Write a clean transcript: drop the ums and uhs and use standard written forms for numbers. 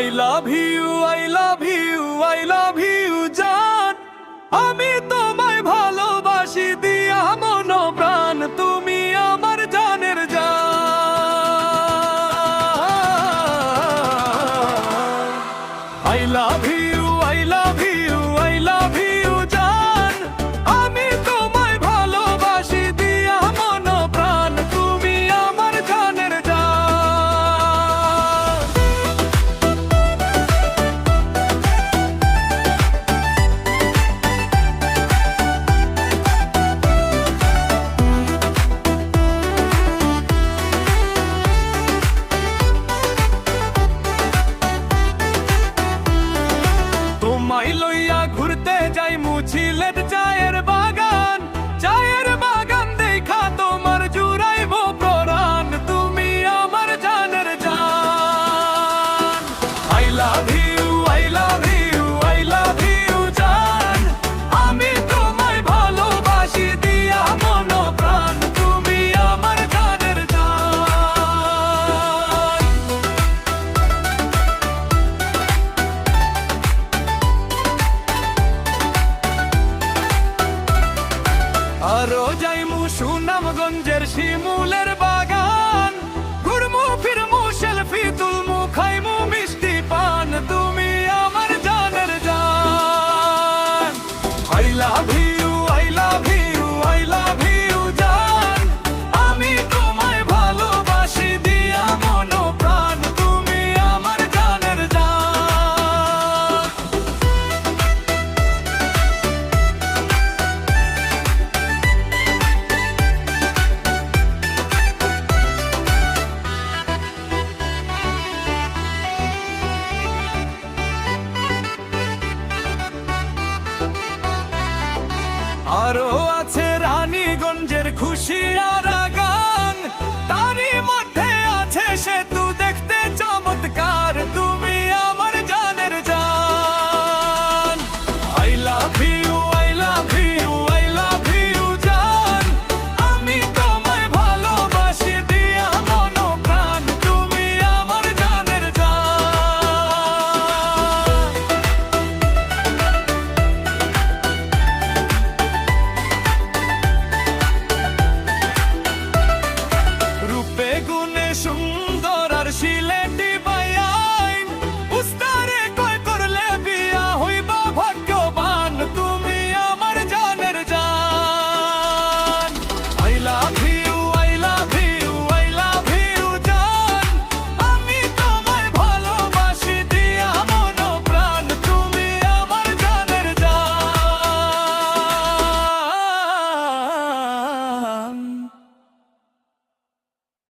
I love you, I love you, I love you জান, আমি তোমায় ভালোবাসি দিয়া মন প্রাণ, তুমি আমার জানের জান। I love you, I love you, I love you জান, আমি তোমায় ভালোবাসি দিয়া মন প্রাণ, তুমি আমার জানের জান। তোমায় লইয়া ঘুরতে যাই মুছিলের চায়ের বাগান, চায়ের বাগান দেখা তোমার জুড়াইব প্রাণ, তুমি আমার জানের জান। I love you, I love you, I love you জান, আমি তোমায় ভালোবাসি দিয়া মন প্রাণ, তুমি আমার জানের জান। আরো যাইমু সুনামগঞ্জের শিমুলের বাগান, ঘুরমু ফিরমু সেলফি তুলমু খাইমু মিষ্টি পান, তুমি আমার জানের জান। I love you, I love you, I love you জান, আমি তোমায় ভালোবাসি দিয়া মন প্রাণ, তুমি আমার জানের জান। আরো আছে রানীগঞ্জের খুশিয়ারা গান, তারই মধ্যে আছে সেতু দেখতে চমৎকার, তুমি আমার জানের জান। I love you, I love you, I love you জান, আমি তোমায় ভালোবাসি দিয়া মন প্রাণ, তুমি আমার জানের জান। রূপে গুণে সুন্দর